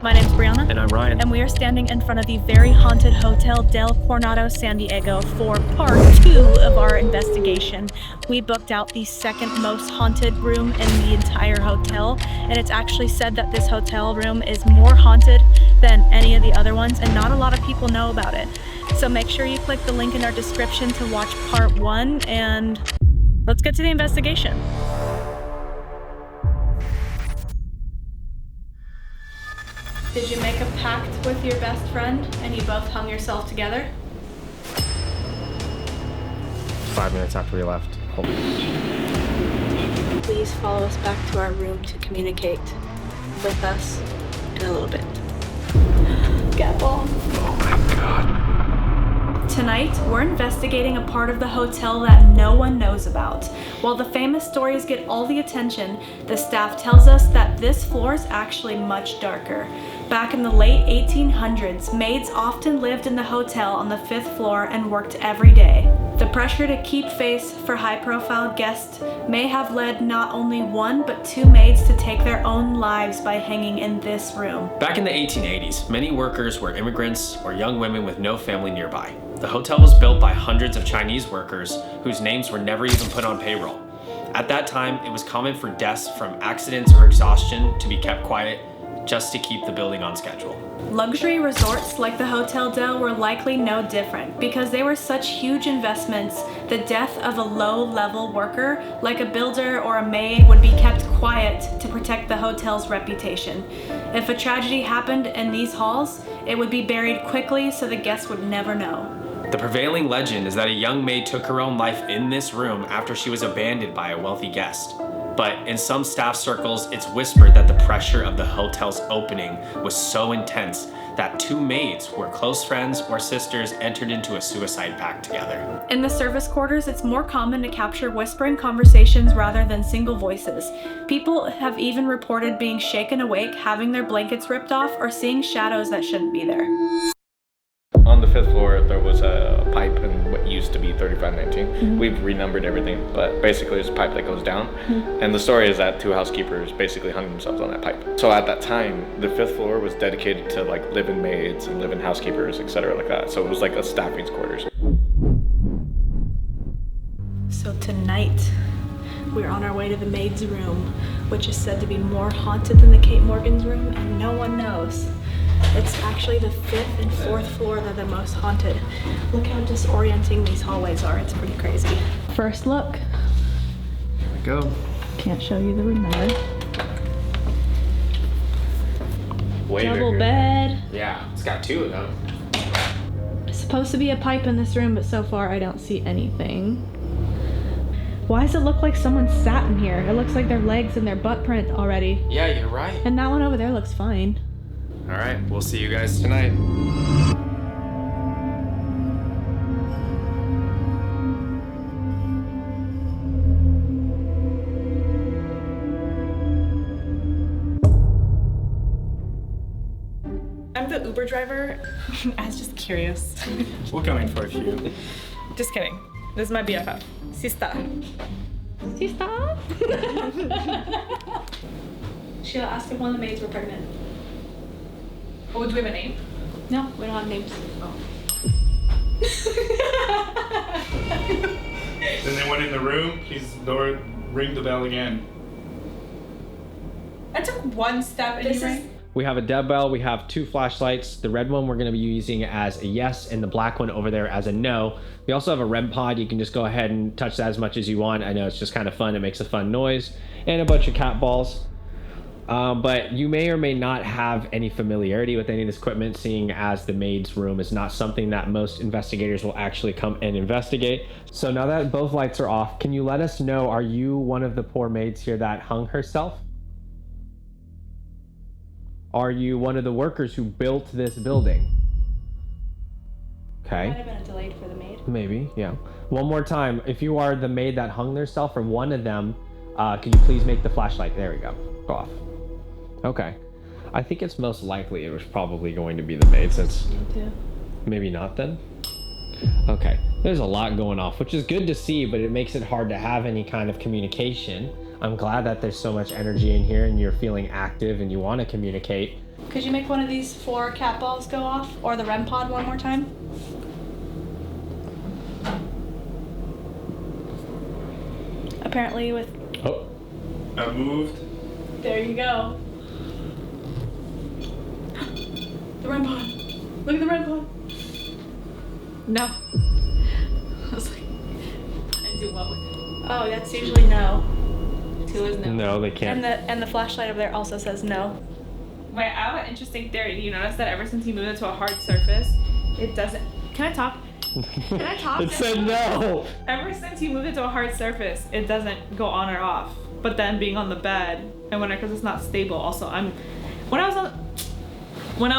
My name's Brianna. And I'm Ryan. And we are standing in front of the very haunted Hotel del Coronado, San Diego for part 2 of our investigation. We booked out the second most haunted room in the entire hotel, and it's actually said that this hotel room is more haunted than any of the other ones, and not a lot of people know about it. So make sure you click the link in our description to watch part 1, and let's get to the investigation. Did you make a pact with your best friend and you both hung yourself together? 5 minutes after we left. Please follow us back to our room to communicate with us in a little bit. Gabon. Oh my God. Tonight, we're investigating a part of the hotel that no one knows about. While the famous stories get all the attention, the staff tells us that this floor is actually much darker. Back in the late 1800s, maids often lived in the hotel on the 5th floor and worked every day. The pressure to keep face for high-profile guests may have led not only 1 but 2 maids to take their own lives by hanging in this room. Back in the 1880s, many workers were immigrants or young women with no family nearby. The hotel was built by hundreds of Chinese workers whose names were never even put on payroll. At that time, it was common for deaths from accidents or exhaustion to be kept quiet just to keep the building on schedule. Luxury resorts like the Hotel Del were likely no different because they were such huge investments. The death of a low-level worker, like a builder or a maid, would be kept quiet to protect the hotel's reputation. If a tragedy happened in these halls, it would be buried quickly so the guests would never know. The prevailing legend is that a young maid took her own life in this room after she was abandoned by a wealthy guest. But in some staff circles, it's whispered that the pressure of the hotel's opening was so intense that 2 maids who were close friends or sisters entered into a suicide pact together. In the service quarters, it's more common to capture whispering conversations rather than single voices. People have even reported being shaken awake, having their blankets ripped off, or seeing shadows that shouldn't be there. On the 5th floor, there was a pipe in what used to be 3519. Mm-hmm. We've renumbered everything, but basically there's a pipe that goes down. Mm-hmm. And the story is that 2 housekeepers basically hung themselves on that pipe. So at that time, the 5th floor was dedicated to like live-in maids and live-in housekeepers, etc. like that. So it was like a staffing quarters. So tonight, we're on our way to the maid's room, which is said to be more haunted than the Kate Morgan's room, and no one knows. It's actually the 5th and 4th floor that are the most haunted. Look how disorienting these hallways are. It's pretty crazy. First look. Here we go. Can't show you the room number. Way Double bigger. bed. Yeah, it's got 2 of them. There's supposed to be a pipe in this room, but so far I don't see anything. Why does it look like someone sat in here? It looks like their legs and their butt print already. Yeah, you're right. And that one over there looks fine. All right, we'll see you guys tonight. I'm the Uber driver. I was just curious. We're coming for a few. Just kidding. This is my BFF. Sista. Sista? Sheila, ask if one of the maids were pregnant. Oh, do we have a name? No, we don't have names. Oh. Is anyone in the room? Please ring the bell again. I took one step and you rang. We have a dead bell, we have 2 flashlights. The red one we're gonna be using as a yes, and the black one over there as a no. We also have a REM pod. You can just go ahead and touch that as much as you want. I know it's just kind of fun, it makes a fun noise. And a bunch of cat balls. But you may or may not have any familiarity with any of this equipment, seeing as the maid's room is not something that most investigators will actually come and investigate. So now that both lights are off, can you let us know, are you one of the poor maids here that hung herself? Are you one of the workers who built this building? Okay. Might have been delayed for the maid. Maybe, yeah. One more time, if you are the maid that hung herself or one of them, can you please make the flashlight? There we go. Go off. Okay. I think it's most likely it was probably going to be the maid, since maybe not then. Okay. There's a lot going off, which is good to see, but it makes it hard to have any kind of communication. I'm glad that there's so much energy in here and you're feeling active and you want to communicate. Could you make one of these 4 cat balls go off? Or the REM pod one more time? Apparently with... Oh. I moved. There you go. The REM pod. Look at the REM pod. No. I was like, I do what with it? Oh, that's usually no. 2 is no. No, they can't. And the flashlight over there also says no. Wait, I have an interesting theory. Do you notice that ever since you moved it to a hard surface, it doesn't... Can I talk? Can I talk? It said no. Ever since you moved it to a hard surface, it doesn't go on or off. But then being on the bed, and because it's not stable, also when I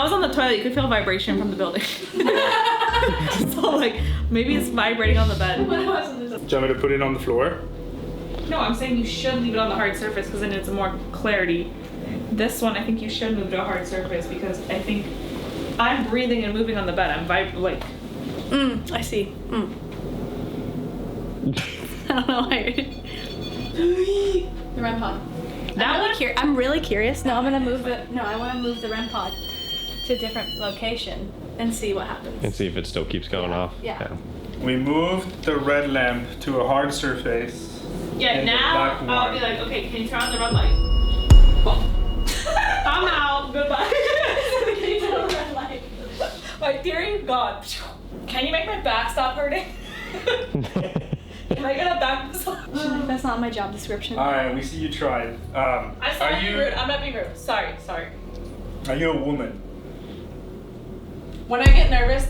was on the toilet, you could feel vibration from the building. So like maybe it's vibrating on the bed. Do you want me to put it on the floor? No, I'm saying you should leave it on the hard surface because then it's more clarity. This one, I think you should move to a hard surface because I think I'm breathing and moving on the bed. I'm I see. I don't know why. The REM pod. I'm really curious. No, I want to move the REM pod to a different location and see what happens. And see if it still keeps going off. Yeah. We moved the red lamp to a hard surface. Yeah, and the now black I'll one. be like, okay, can you turn on the red light? I'm out. Goodbye. Can you turn on the red light? My theory, God. Can you make my back stop hurting? Can I get a back massage? That's not my job description. Alright, we see you tried. I'm not being rude. Sorry. Are you a woman? When I get nervous,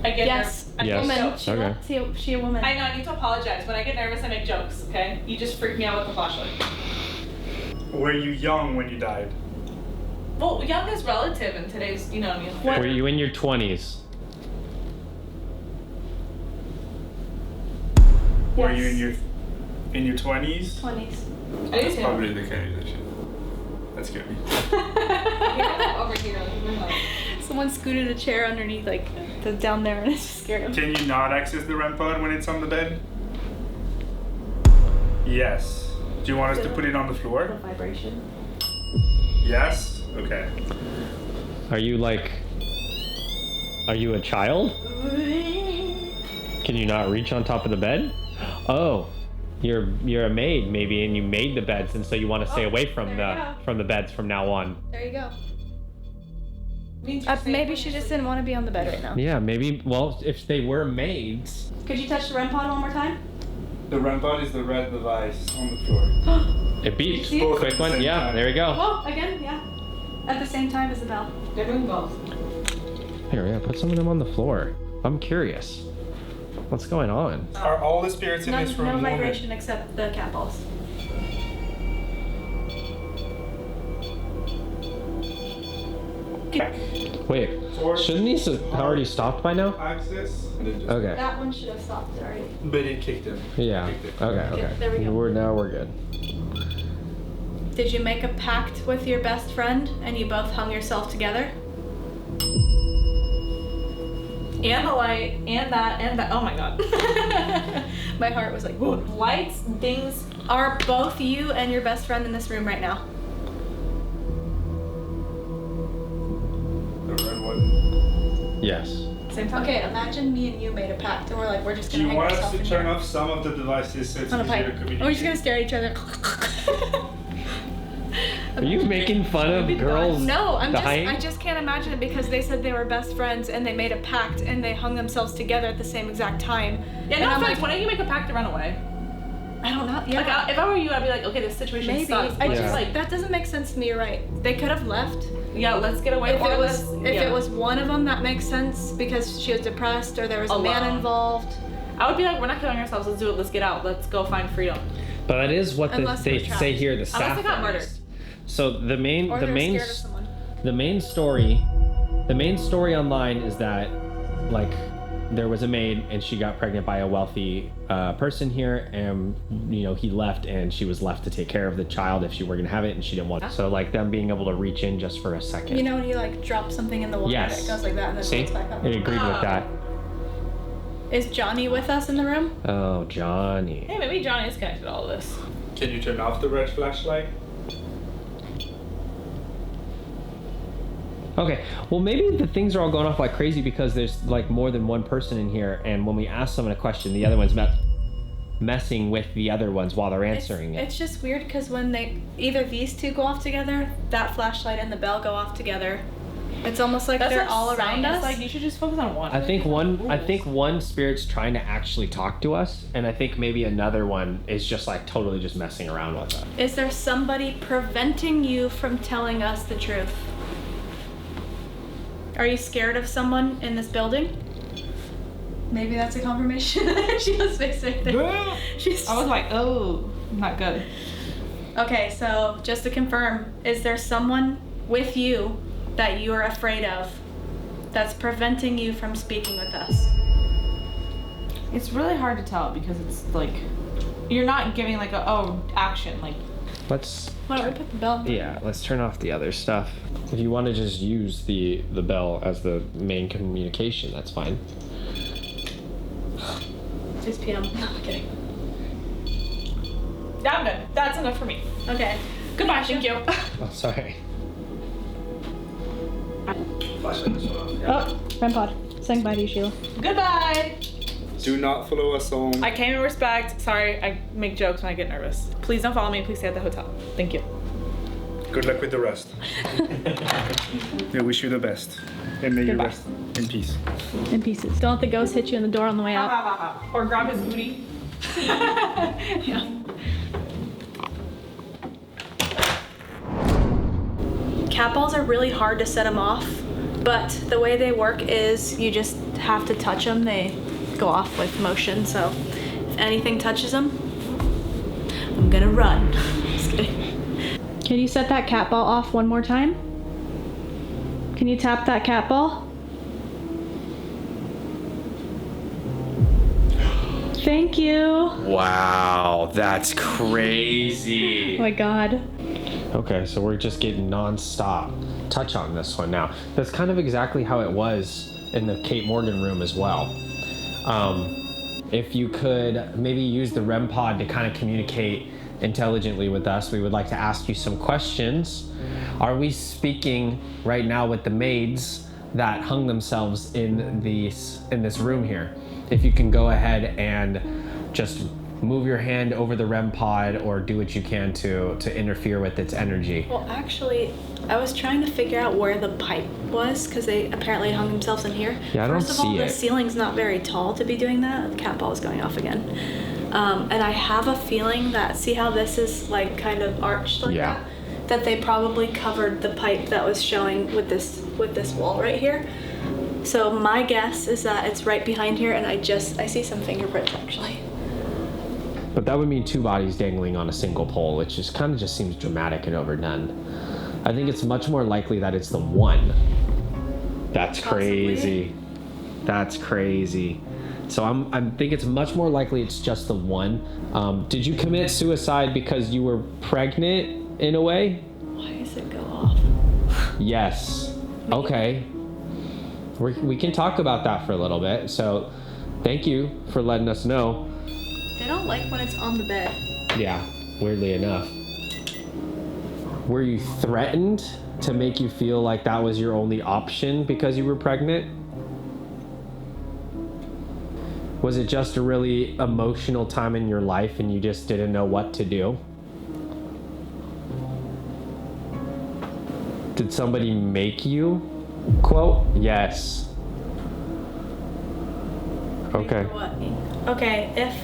I get Yes. nervous. Yes. Woman. Okay. She a woman. I know, I need to apologize. When I get nervous, I make jokes, okay? You just freak me out with the flashlight. Were you young when you died? Well, young is relative in today's, you know what I mean? Were you in your 20s? Were you in your 20s? 20s. I do too. Probably the kind of that shit. That scared me. Over here. Someone scooted a chair underneath, like, down there, and it just scared him. Can you not access the REM pod when it's on the bed? Yes. Do you want us to put it on the The floor? vibration. Yes? Okay. Are you a child? Can you not reach on top of the bed? Oh, you're a maid maybe, and you made the beds, and so you want to stay away from the beds from now on. There you go. Maybe she just didn't want to be on the bed right now. Yeah, maybe. Well, if they were maids. Could you touch the REM pod one more time? The REM pod is the red device on the floor. It beeps. See it? Quick one. Yeah, there we go. Oh, again, yeah. At the same time as the bell. They're doing both. Here, yeah, put some of them on the floor. I'm curious. What's going on? Are all the spirits in No, this room no women? vibration except the cat balls. Wait, shouldn't these have already stopped by now? Access. And then just, Okay. That one should have stopped already. But it kicked him. Yeah. Kicked it. Okay. there we go. We're good. Did you make a pact with your best friend and you both hung yourself together? And the light, and that. Oh my god. My heart was like, whoa. Lights, things. Are both you and your best friend in this room right now? The red one. Yes. Same time. Okay, imagine me and you made a pact and we're like, we're just Do gonna you hang want us ourselves to in turn here off some of the devices so it's on a easier pipe. to And communicate? we're just gonna stare at each other. Are you making fun of girls? No, dying? I just can't imagine it because they said they were best friends and they made a pact and they hung themselves together at the same exact time. Yeah, And no I'm offense. like, Why don't you make a pact to run away? I don't know. Yeah. Like, if I were you, I'd be like, okay, this situation Maybe. sucks. I Let's just just like, that doesn't make sense to me. You're right. They could have left. yeah, let's get away. If or it was let's- it was one of them, that makes sense because she was depressed or there was a man Alone. involved. I would be like, we're not killing ourselves. Let's do it. Let's get out. Let's go find freedom. But that is what Unless they they're say trapped. here. The staff. Unless they got members. murdered. So the main Or the they're main scared of someone. the main story online is that like there was a maid and she got pregnant by a wealthy person here, and he left and she was left to take care of the child if she were gonna have it, and she didn't want it. So like them being able to reach in just for a second. You know when you like drop something in the water Yes. and it goes like that and then See, floats back up. I agreed with that. Is Johnny with us in the room? Oh, Johnny. Hey, maybe Johnny is connected to all this. Can you turn off the red flashlight? Okay, well maybe the things are all going off like crazy because there's like more than one person in here, and when we ask someone a question, the other one's messing with the other ones while they're answering it. It's just weird because when either these two go off together, that flashlight and the bell go off together. It's almost like they're all around us. It's like you should just focus on one. I think one spirit's trying to actually talk to us, and I think maybe another one is just like totally just messing around with us. Is there somebody preventing you from telling us the truth? Are you scared of someone in this building? Maybe that's a confirmation. She was face right there. I was like, oh, not good. Okay, so just to confirm, is there someone with you that you are afraid of that's preventing you from speaking with us? It's really hard to tell because it's like you're not giving like action like. Let's. Why don't we put the bell? Yeah, let's turn off the other stuff. If you want to just use the bell as the main communication, that's fine. 6 p.m. No, I'm kidding. Yeah, I'm good. That's enough for me. Okay. Goodbye. Thank you. Oh, sorry. Oh, REM pod. Saying bye to you, Sheila. Goodbye. Do not follow us home. I came in respect. Sorry, I make jokes when I get nervous. Please don't follow me. Please stay at the hotel. Thank you. Good luck with the rest. I wish you the best. And may you Goodbye. rest in peace. In pieces. Don't let the ghost hit you in the door on the way out. Or grab his booty. Yeah. Cat balls are really hard to set them off, but the way they work is you just have to touch them. They go off with motion, so if anything touches them, I'm gonna run. Just kidding. Can you set that cat ball off one more time? Can you tap that cat ball? Thank you. Wow, that's crazy. Oh my god. Okay, so we're just getting non-stop touch on this one now. That's kind of exactly how it was in the Kate Morgan room as well. If you could maybe use the REM pod to kind of communicate intelligently with us, we would like to ask you some questions. Are we speaking right now with the maids that hung themselves in this room here? If you can go ahead and just move your hand over the REM pod or do what you can to interfere with its energy. Well, actually, I was trying to figure out where the pipe was because they apparently hung themselves in here. Yeah, I don't First of all, see the it. ceiling's not very tall to be doing that. The cat ball is going off again. And I have a feeling that, see how this is like kind of arched like Yeah. that they probably covered the pipe that was showing with this wall right here. So my guess is that it's right behind here, and I see some fingerprints actually. But that would mean two bodies dangling on a single pole, which just kind of just seems dramatic and overdone. I think it's much more likely that it's the one. That's crazy. That's crazy. So I think it's much more likely it's just the one. Did you commit suicide because you were pregnant in a way? Why does it go off? Yes. Okay. We can talk about that for a little bit. So thank you for letting us know. They don't like when it's on the bed. Yeah, weirdly enough. Were you threatened to make you feel like that was your only option because you were pregnant? Was it just a really emotional time in your life and you just didn't know what to do? Did somebody make you? Quote, yes. Okay. What? Okay, if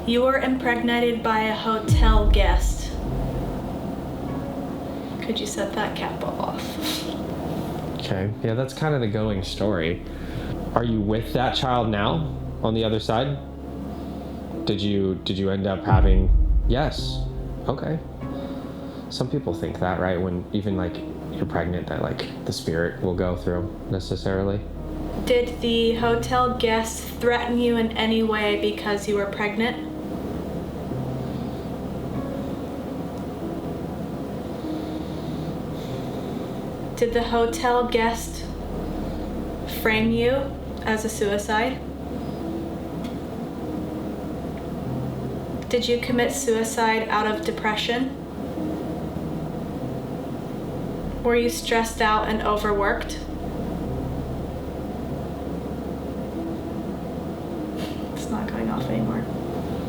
you were impregnated by a hotel guest, could you set that cat ball off? Okay. Yeah, that's kind of the going story. Are you with that child now on the other side? Did you end up having? Yes. Okay. Some people think that, right? When even like you're pregnant, that like the spirit will go through necessarily. Did the hotel guest threaten you in any way because you were pregnant? Did the hotel guest frame you as a suicide? Did you commit suicide out of depression? Were you stressed out and overworked? It's not going off anymore.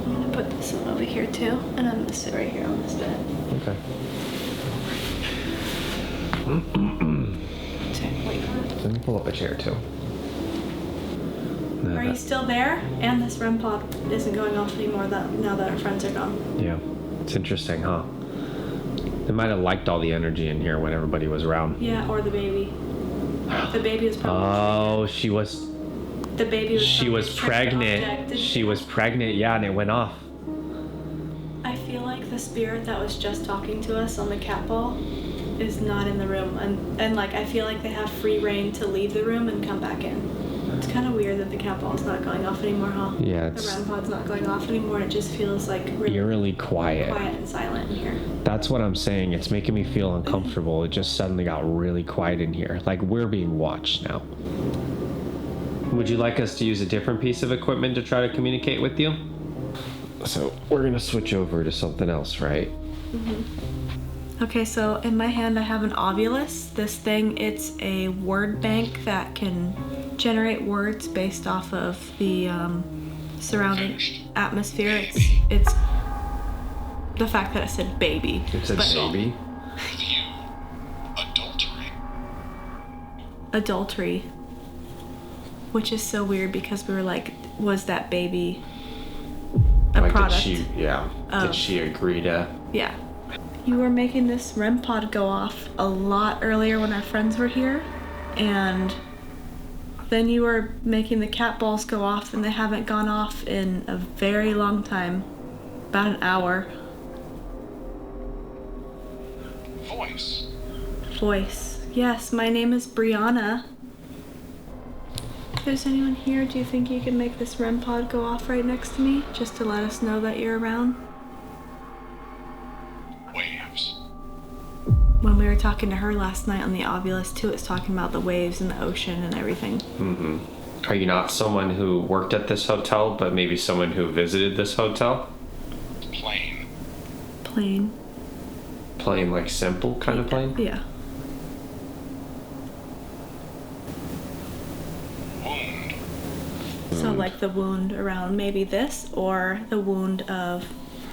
I'm gonna put this one over here too, and I'm gonna sit right here on this bed. Okay. Let me pull up a chair too. Are you still there? And this REM pod isn't going off anymore now that our friends are gone. Yeah. It's interesting, huh? They might have liked all the energy in here when everybody was around. Yeah, or the baby. The baby was probably... Oh, she was... The baby was... She was pregnant. She was pregnant, yeah, and it went off. I feel like the spirit that was just talking to us on the cat ball is not in the room. And like, I feel like they have free reign to leave the room and come back in. It's kind of weird that the cat ball's not going off anymore, huh? Yeah, it's... The REM pod's not going off anymore, and it just feels like really eerily quiet. Quiet and silent in here. That's what I'm saying. It's making me feel uncomfortable. It just suddenly got really quiet in here. Like we're being watched now. Would you like us to use a different piece of equipment to try to communicate with you? So we're gonna switch over to something else, right? Mm-hmm. Okay, so in my hand I have an Ovulus. This thing, it's a word bank that can generate words based off of the surrounding atmosphere. It's the fact that it said baby. It said baby? Adultery. Which is so weird because we were like, was that baby a like, product? Did she agree to? Yeah. You were making this REM pod go off a lot earlier when our friends were here, and then you were making the cat balls go off, and they haven't gone off in a very long time. About an hour. Voice. Yes, my name is Brianna. If there's anyone here, do you think you can make this REM pod go off right next to me, just to let us know that you're around? Waves. When we were talking to her last night on the Ovulus too, it's talking about the waves and the ocean and everything. Mm-hmm. Are you not someone who worked at this hotel, but maybe someone who visited this hotel? Plain. Plain. Plain, like simple kind of plain? Yeah. Wound. So like the wound around maybe this, or the wound of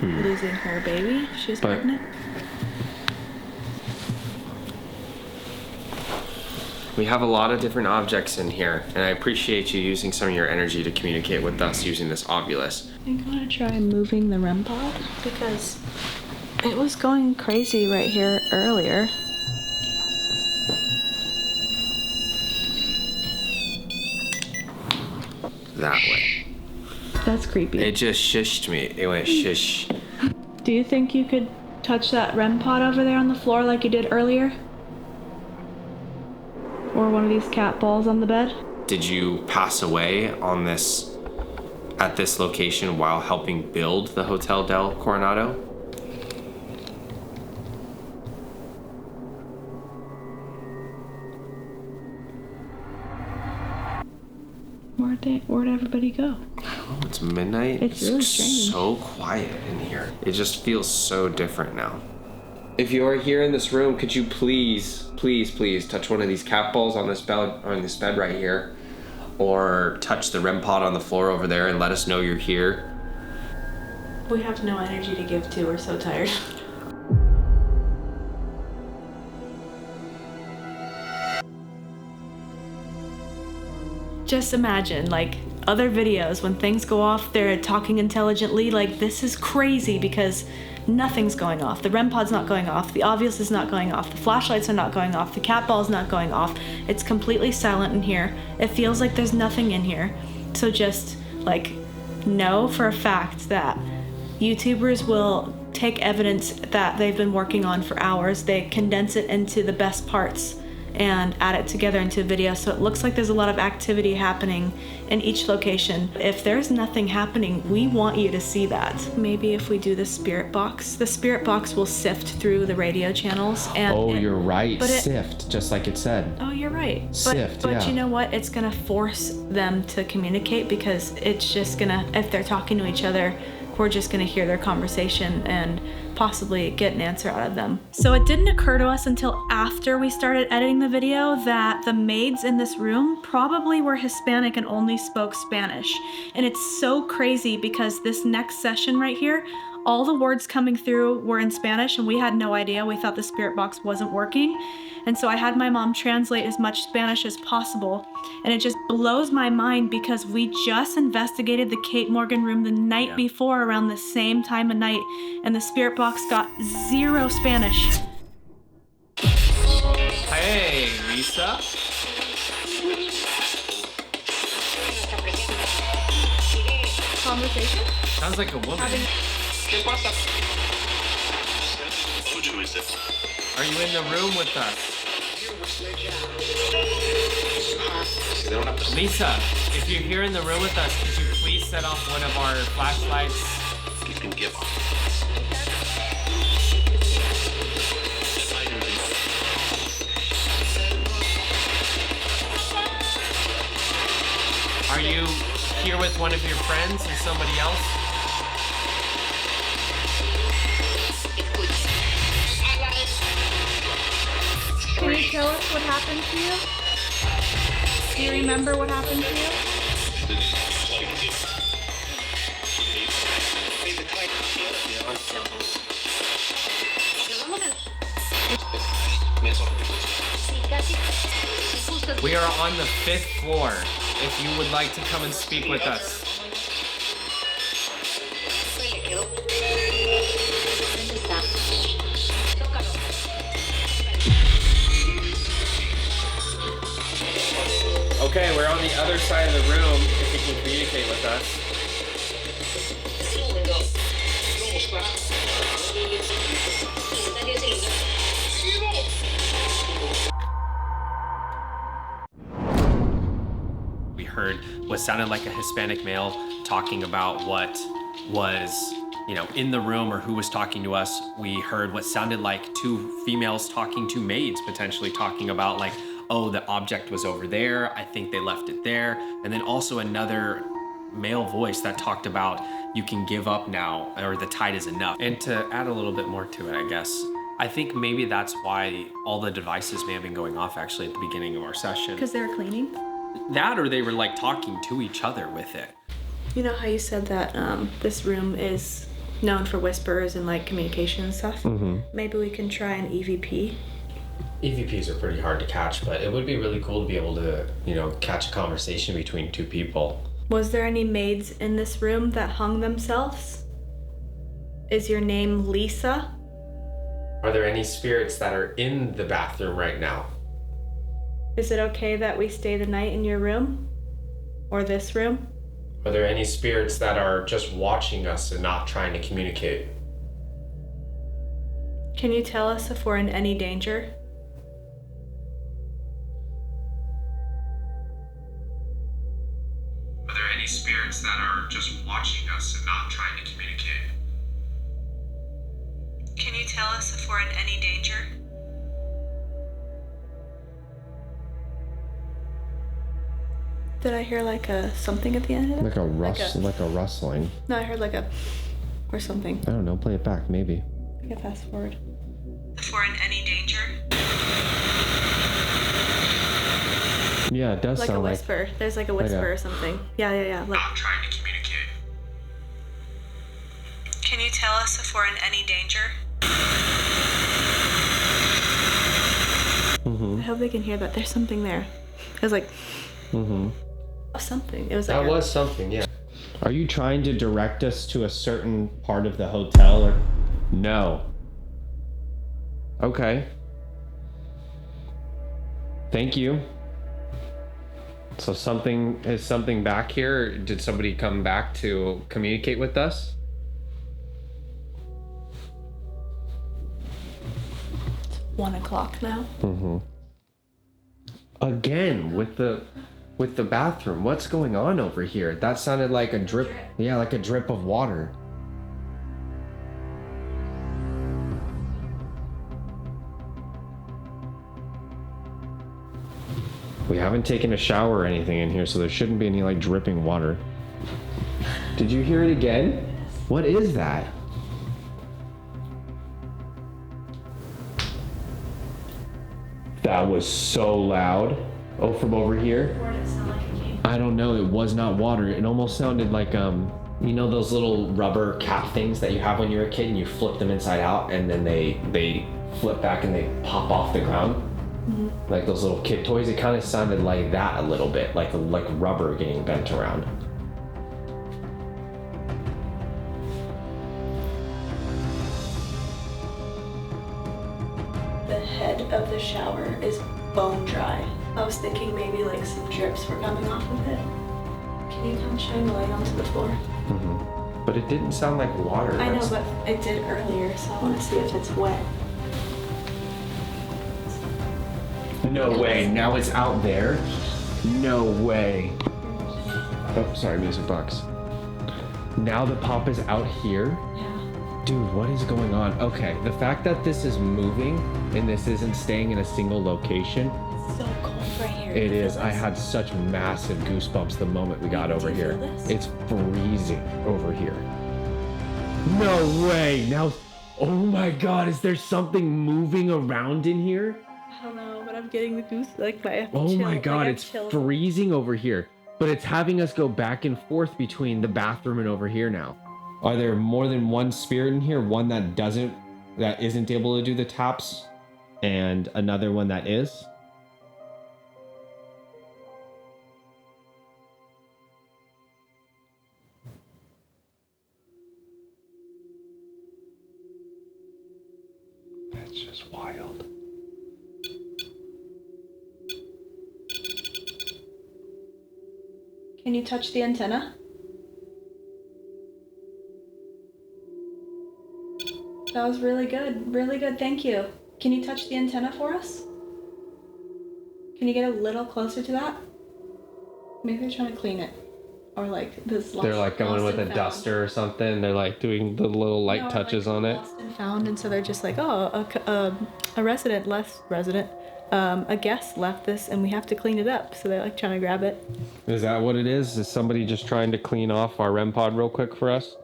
losing her baby. She was pregnant. We have a lot of different objects in here, and I appreciate you using some of your energy to communicate with us using this Ovulus. I think I'm gonna try moving the REM pod because it was going crazy right here earlier. That way. That's creepy. It just shushed me. It went shush. Do you think you could touch that REM pod over there on the floor like you did earlier? Or one of these cat balls on the bed? Did you pass away at this location while helping build the Hotel del Coronado? Where'd everybody go? Oh, it's midnight. It's really strange. So quiet in here. It just feels so different now. If you are here in this room, could you please touch one of these cat balls on this bed right here, or touch the REM pod on the floor over there and let us know you're here? We have no energy to give to. We're so tired. Just imagine, like, other videos, when things go off, they're talking intelligently. Like, this is crazy because nothing's going off. The REM pod's not going off. The Ovulus is not going off. The flashlights are not going off. The cat ball's not going off. It's completely silent in here. It feels like there's nothing in here. So just, like, know for a fact that YouTubers will take evidence that they've been working on for hours. They condense it into the best parts and add it together into a video, so it looks like there's a lot of activity happening in each location. If there's nothing happening, we want you to see that. Maybe if we do the spirit box will sift through the radio channels and you're right. Sift, just like it said. Oh, you're right. Sift, but yeah. You know what? It's gonna force them to communicate because it's just gonna, if they're talking to each other, we're just gonna hear their conversation and possibly get an answer out of them. So it didn't occur to us until after we started editing the video that the maids in this room probably were Hispanic and only spoke Spanish. And it's so crazy because this next session right here, all the words coming through were in Spanish and we had no idea. We thought the spirit box wasn't working. And so I had my mom translate as much Spanish as possible. And it just blows my mind because we just investigated the Kate Morgan room the night before around the same time of night. And the spirit box got 0 Spanish. Hey, Lisa. Conversation? Sounds like a woman. Are you in the room with us? Lisa, if you're here in the room with us, could you please set off one of our flashlights? You can give up. Are you here with one of your friends or somebody else? Can you tell us what happened to you? Do you remember what happened to you? We are on the 5th floor. If you would like to come and speak with us. Okay, we're on the other side of the room if you can communicate with us. We heard what sounded like a Hispanic male talking about what was, in the room or who was talking to us. We heard what sounded like 2 females talking to maids, potentially talking about like, oh, the object was over there. I think they left it there. And then also another male voice that talked about you can give up now or the tide is enough. And to add a little bit more to it, I guess, I think maybe that's why all the devices may have been going off actually at the beginning of our session. Because they were cleaning? That or they were like talking to each other with it. You know how you said that this room is known for whispers and like communication and stuff? Mm-hmm. Maybe we can try an EVP. EVPs are pretty hard to catch, but it would be really cool to be able to, catch a conversation between 2 people. Was there any maids in this room that hung themselves? Is your name Lisa? Are there any spirits that are in the bathroom right now? Is it okay that we stay the night in your room? Or this room? Are there any spirits that are just watching us and not trying to communicate? Can you tell us if we're in any danger? Are there any spirits that are just watching us and not trying to communicate? Can you tell us if we're in any danger? Did I hear like a something at the end of it? Like a rustling. No, I heard like a or something. I don't know, play it back, maybe. I can fast forward. If we're in any danger? Yeah, it does like sound a whisper. There's like a whisper or something. Yeah. Like, not trying to communicate. can you tell us if we're in any danger? Mm-hmm. I hope they can hear that. There's something there. It was like something. It was like that was something, yeah. Are you trying to direct us to a certain part of the hotel or no? Okay. Thank you. So is something back here? Did somebody come back to communicate with us? It's 1 o'clock now. Mm-hmm. Again with the bathroom. What's going on over here? That sounded like a drip. Yeah, like a drip of water. We haven't taken a shower or anything in here, so there shouldn't be any like dripping water. Did you hear it again? Yes. What is that? That was so loud. Oh, from over here? Where did it sound like it came? I don't know. It was not water. It almost sounded like, you know those little rubber cap things that you have when you're a kid and you flip them inside out and then they flip back and they pop off the ground? Mm-hmm. Like those little kid toys. It kind of sounded like that a little bit, like rubber getting bent around. The head of the shower is bone dry. I was thinking maybe like some drips were coming off of it. Can you come shine the light onto the floor? Mm-hmm. But it didn't sound like water. I know, but it did earlier, so I want to see if it's wet. No way. Now it's out there? No way. Oh, sorry, music box. Now the pop is out here? Yeah. Dude, what is going on? Okay, the fact that this is moving and this isn't staying in a single location. It's so cold right here. It You is. feel I this? had such massive goosebumps the moment we got over Do you here. feel this? It's freezing over here. No way. Now, oh my God, is there something moving around in here? I don't know, but I'm getting the goose, like my Oh chill, my God, like, it's freezing over here. But it's having us go back and forth between the bathroom and over here now. Are there more than one spirit in here? One that isn't able to do the taps, and another one that is? That's just wild. Can you touch the antenna? That was really good. Really good, thank you. Can you touch the antenna for us? Can you get a little closer to that? Maybe they're trying to clean it. Or like this lost, They're like going lost with a and found. duster or something. They're like doing the little light No, touches like on it. Lost and found, and so they're just like, oh, a guest left this and we have to clean it up. So they're like trying to grab it. Is that what it is? Is somebody just trying to clean off our REM pod real quick for us?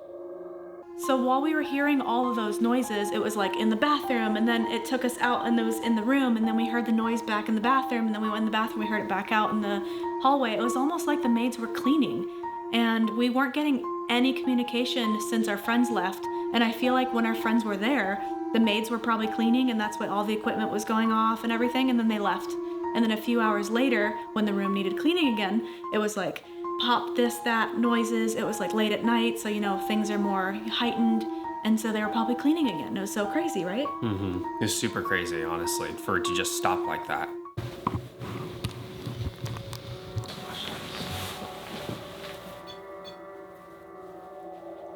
So while we were hearing all of those noises, it was like in the bathroom, and then it took us out and it was in the room, and then we heard the noise back in the bathroom, and then we went in the bathroom, we heard it back out in the hallway. It was almost like the maids were cleaning, and we weren't getting any communication since our friends left. And I feel like when our friends were there, the maids were probably cleaning, and that's why all the equipment was going off and everything, and then they left. And then a few hours later, when the room needed cleaning again, it was like pop, this, that, noises. It was like late at night, so you know, things are more heightened. And so they were probably cleaning again. It was so crazy, right? Mm-hmm. It's super crazy, honestly, for it to just stop like that.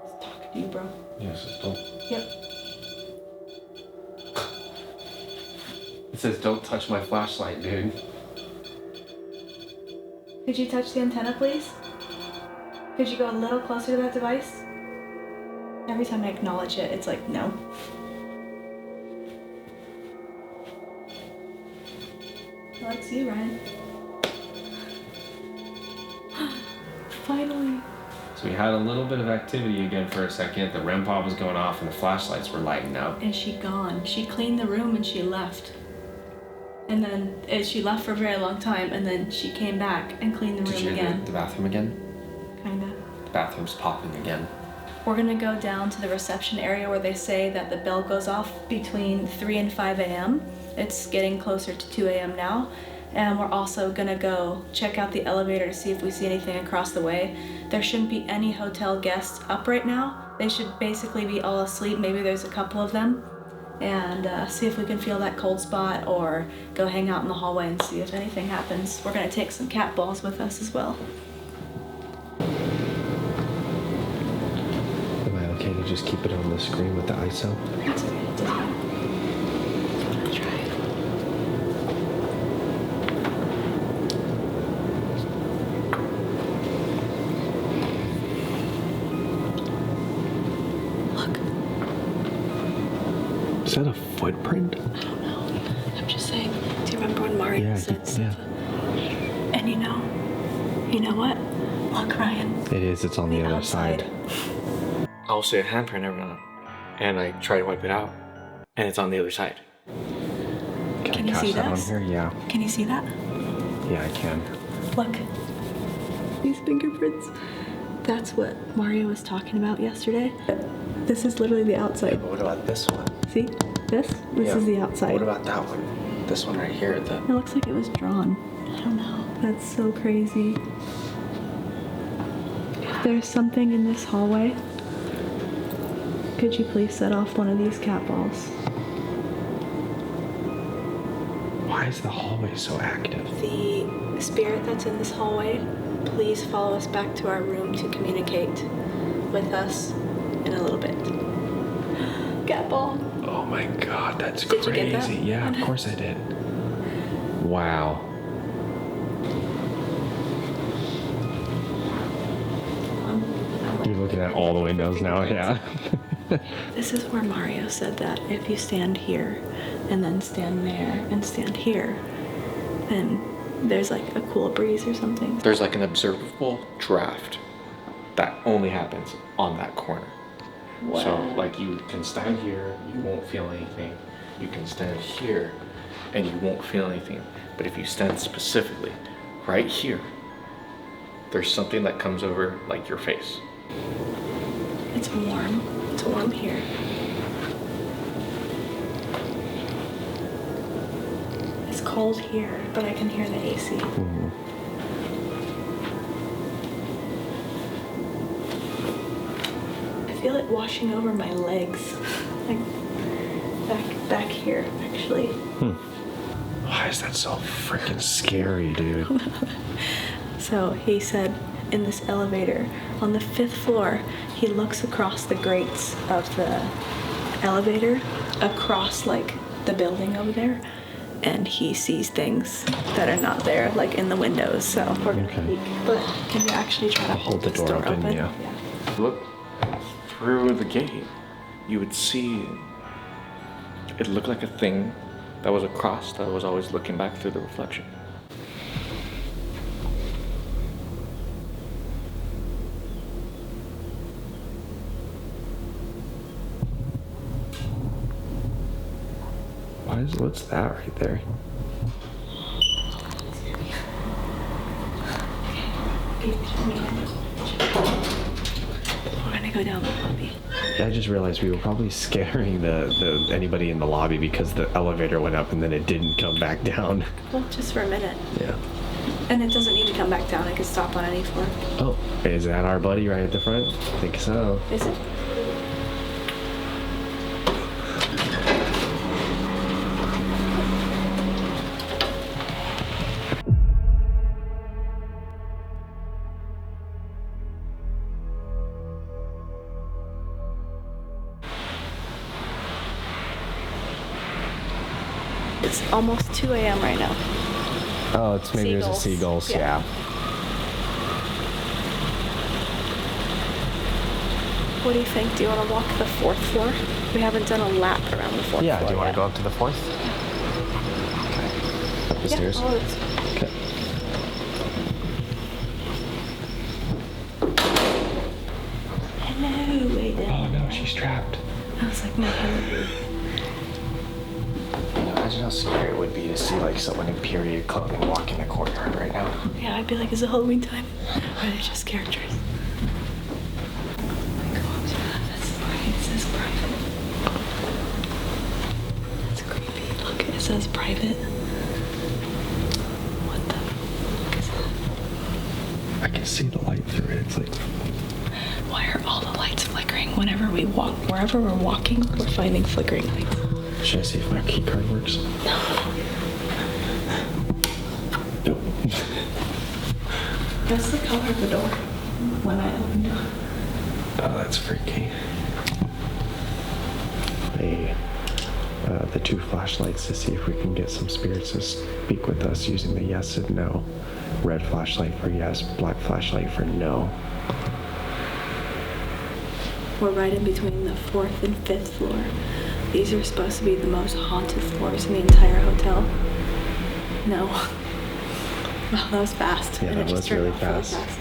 It's talking to you, bro. Yes, don't. Yep. It says, don't touch my flashlight, dude. Could you touch the antenna, please? Could you go a little closer to that device? Every time I acknowledge it, it's like, no. It likes you, Ryan. Finally. So we had a little bit of activity again for a second. The REM pod was going off and the flashlights were lighting up. And she gone. She cleaned the room and she left. And then she left for a very long time, and then she came back and cleaned the Did room you hear again. the bathroom again? Kinda. The bathroom's popping again. We're gonna go down to the reception area where they say that the bell goes off between 3 and 5 a.m. It's getting closer to 2 a.m. now. And we're also gonna go check out the elevator to see if we see anything across the way. There shouldn't be any hotel guests up right now. They should basically be all asleep. Maybe there's a couple of them. And see if we can feel that cold spot or go hang out in the hallway and see if anything happens. We're gonna take some cat balls with us as well. Am I okay to just keep it on the screen with the ISO? That's okay, it doesn't matter. I'm gonna try it. Look, Is that a footprint? I don't know. I'm just saying, do you remember when Mario said stuff? And you know what? Look, Ryan. It is, it's on the other side. I'll see a handprint every now and then. And I try to wipe it out, and it's on the other side. Can you see that on this? here? Yeah. Can you see that? Yeah, I can. Look. These fingerprints. That's what Mario was talking about yesterday. This is literally the outside. But what about this one? See? This? This is the outside. What about that one? This one right here. It looks like it was drawn. I don't know. That's so crazy. If there's something in this hallway, could you please set off one of these cat balls? Why is the hallway so active? The spirit that's in this hallway, please follow us back to our room to communicate with us in a little bit. Cat ball. Oh my god, that's Did you get that? crazy. Yeah, of course I did. Wow. You're looking at all the windows now, yeah. This is where Mario said that if you stand here and then stand there and stand here, then there's like a cool breeze or something. There's like an observable draft that only happens on that corner. Wow. So like you can stand here, you won't feel anything. You can stand here and you won't feel anything. But if you stand specifically right here, there's something that comes over like your face. It's warm. It's warm here. It's cold here, but I can hear the AC. Mm-hmm. I feel it washing over my legs. Like back here, actually. Why is that so freaking scary, dude? So he said in this elevator on the 5th floor, he looks across the grates of the elevator, across like the building over there, and he sees things that are not there, like in the windows. So we're gonna peek. But can you actually try to hold the this door open? Yeah. Look through the gate, you would see it looked like a thing that was a cross that was always looking back through the reflection. What's that right there? We're gonna go down the lobby. I just realized we were probably scaring the anybody in the lobby because the elevator went up and then it didn't come back down. Well, just for a minute. Yeah. And it doesn't need to come back down. It could stop on any floor. Oh, is that our buddy right at the front? I think so. Is it? It's almost 2 a.m. right now. Oh, it's maybe there's a Seagulls. seagulls. Yeah. What do you think? Do you want to walk the 4th floor? We haven't done a lap around the 4th floor. Yeah. Do you want yet. to go up to the 4th? Okay. Up the Yeah. stairs. Oh, it's... Okay. Hello, Aiden. Oh no, she's trapped. I was like, no, hello. Imagine how scary it would be to see like someone in period clothing walk in the courtyard right now. Yeah, I'd be like, is it Halloween time? Or are they just characters? That's fine. It says private. That's creepy. Look, it says private. What the fuck is that? I can see the light through it. It's like, Why are all the lights flickering? Whenever we walk, wherever we're walking, we're finding flickering lights. should I see if my key card works? Nope. That's the color of the door when I opened it. Oh, that's freaky. The 2 flashlights to see if we can get some spirits to speak with us using the yes and no. Red flashlight for yes, black flashlight for no. We're right in between the 4th and 5th floor. These are supposed to be the most haunted floors in the entire hotel. No. Wow, that was fast. Yeah, And it that just was turned really off fast.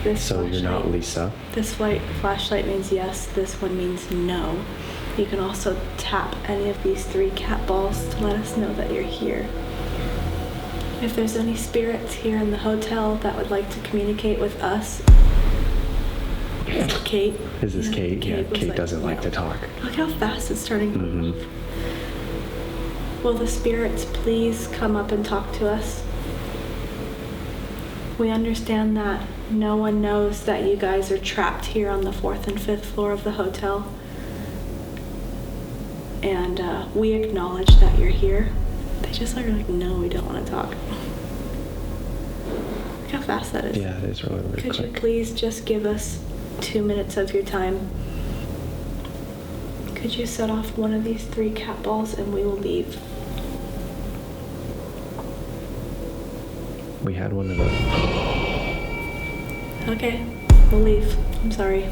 This So you're not flashlight- Lisa? This white flashlight means yes, this one means no. You can also tap any of these 3 cat balls to let us know that you're here. If there's any spirits here in the hotel that would like to communicate with us. Is it Kate? Is this Kate? Yeah, was Kate doesn't like no. to talk. Look how fast it's starting to move. Will the spirits please come up and talk to us? We understand that no one knows that you guys are trapped here on the 4th and 5th floor of the hotel. And we acknowledge that you're here. They just are like, no, we don't want to talk. Look how fast that is. Yeah, it is really, really Could you quick. please just give us 2 minutes of your time? Could you set off one of these 3 cat balls and we will leave? We had one of those. Okay, we'll leave. I'm sorry.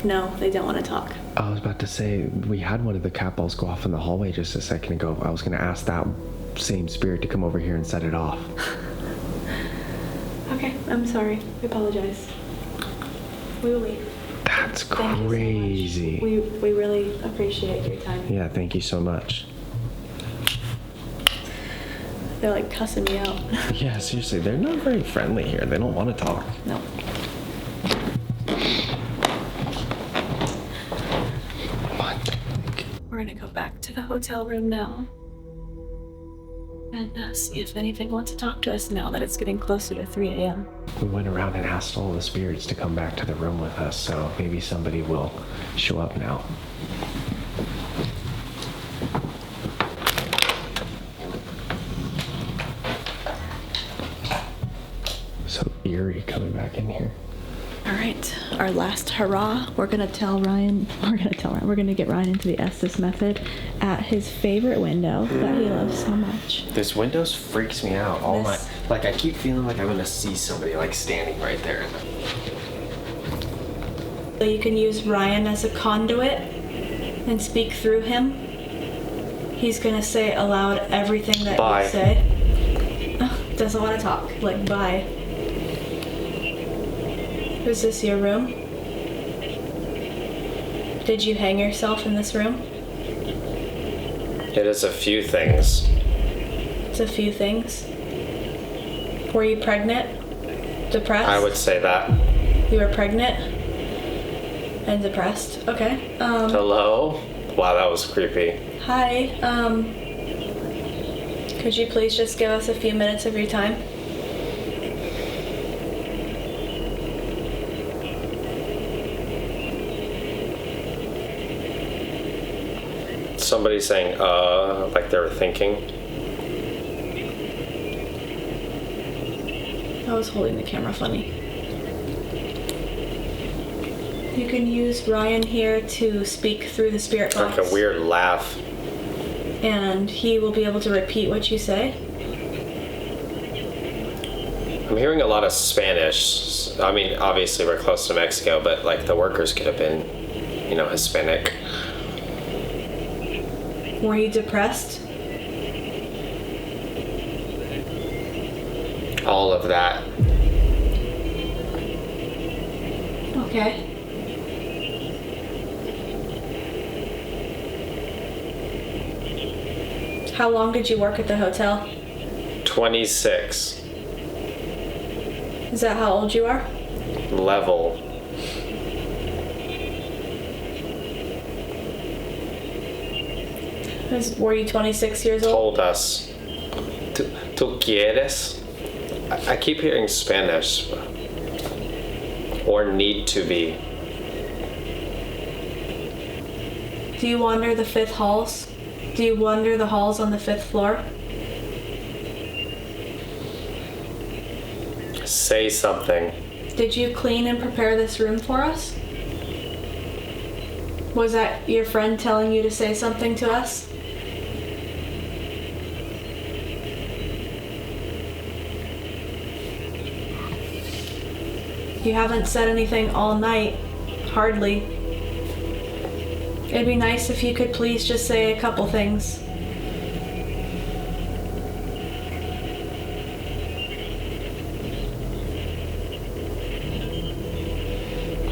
No, they don't want to talk. I was about to say, we had one of the cat balls go off in the hallway just a second ago. I was going to ask that same spirit to come over here and set it off. Okay, I'm sorry. We apologize. We will leave. That's Thank you so much. crazy. We really appreciate your time. Yeah, thank you so much. They're like cussing me out. Yeah, seriously, they're not very friendly here. They don't want to talk. No. We're gonna go back to the hotel room now and see if anything wants to talk to us now that it's getting closer to 3 a.m. We went around and asked all the spirits to come back to the room with us, so maybe somebody will show up now. So eerie coming back in here. All right, our last hurrah. We're gonna get Ryan into the Estes method at his favorite window that he loves so much. This windows freaks me out. Like I keep feeling like I'm gonna see somebody like standing right there. So you can use Ryan as a conduit and speak through him. He's gonna say aloud everything that Bye. you say. Doesn't want to talk. Like, bye. Is this your room? Did you hang yourself in this room? It is a few things. It's a few things. Were you pregnant? Depressed? I would say that. You were pregnant and depressed. Okay. Hello? Wow, that was creepy. Hi. Could you please just give us a few minutes of your time? Somebody saying, like they were thinking. I was holding the camera funny. You can use Ryan here to speak through the spirit box. Like a weird laugh. And he will be able to repeat what you say. I'm hearing a lot of Spanish. I mean, obviously we're close to Mexico, but like the workers could have been, Hispanic. Were you depressed? All of that. Okay. How long did you work at the hotel? 26. Is that how old you are? Level. Were you 26 years old? Told us. ¿Tú quieres? I keep hearing Spanish. Or need to be. Do you wander the 5th halls? Do you wander the halls on the 5th floor? Say something. Did you clean and prepare this room for us? Was that your friend telling you to say something to us? You haven't said anything all night. Hardly. It'd be nice if you could please just say a couple things.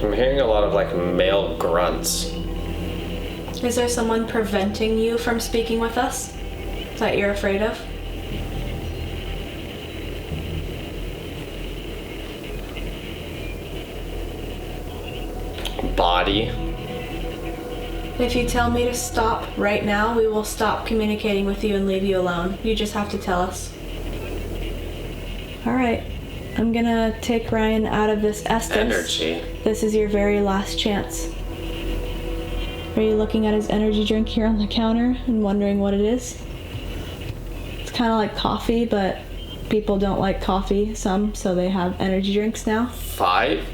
I'm hearing a lot of like male grunts. Is there someone preventing you from speaking with us that you're afraid of? Body. If you tell me to stop right now, we will stop communicating with you and leave you alone. You just have to tell us. All right. I'm gonna take Ryan out of this Estes. Energy. This is your very last chance. Are you looking at his energy drink here on the counter and wondering what it is? It's kind of like coffee, but people don't like coffee, so they have energy drinks now. 5.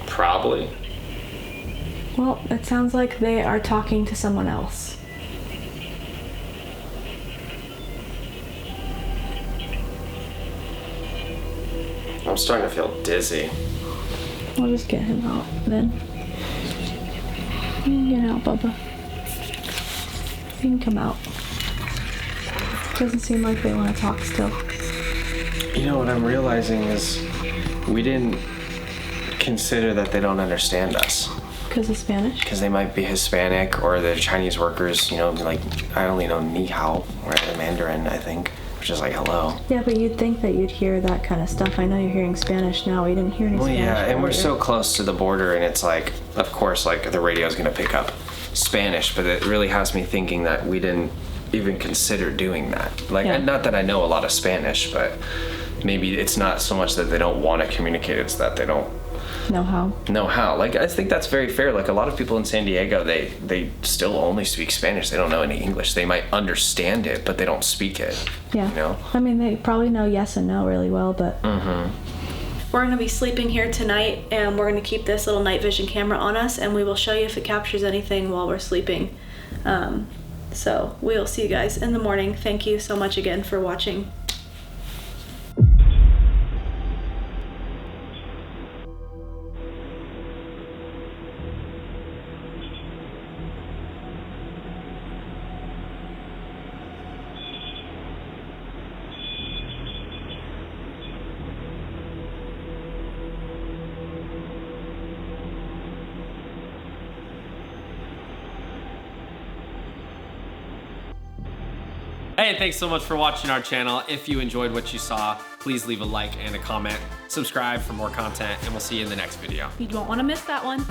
Probably. Well, it sounds like they are talking to someone else. I'm starting to feel dizzy. We'll just get him out then. You can get out, Bubba. You can come out. Doesn't seem like they want to talk still. You know what I'm realizing is we didn't consider that they don't understand us. Because of Spanish? Because they might be Hispanic or they're Chinese workers, you know, like I only know ni hao, or Mandarin, I think, which is like hello. Yeah, but you'd think that you'd hear that kind of stuff. I know you're hearing Spanish now. We didn't hear any Spanish. Yeah, and we're earlier. so close to the border, and it's like, of course, like the radio's gonna pick up Spanish, but it really has me thinking that we didn't even consider doing that. Like, Yeah. not that I know a lot of Spanish, but maybe it's not so much that they don't want to communicate, it's that they don't Know how. Like, I think that's very fair. Like, a lot of people in San Diego, they still only speak Spanish. They don't know any English. They might understand it, but they don't speak it. Yeah. You know? I mean, they probably know yes and no really well, but... Mm-hmm. We're going to be sleeping here tonight, and we're going to keep this little night vision camera on us, and we will show you if it captures anything while we're sleeping. So we'll see you guys in the morning. Thank you so much again for watching. Hey, thanks so much for watching our channel. If you enjoyed what you saw, please leave a like and a comment. Subscribe for more content, and we'll see you in the next video. You don't want to miss that one.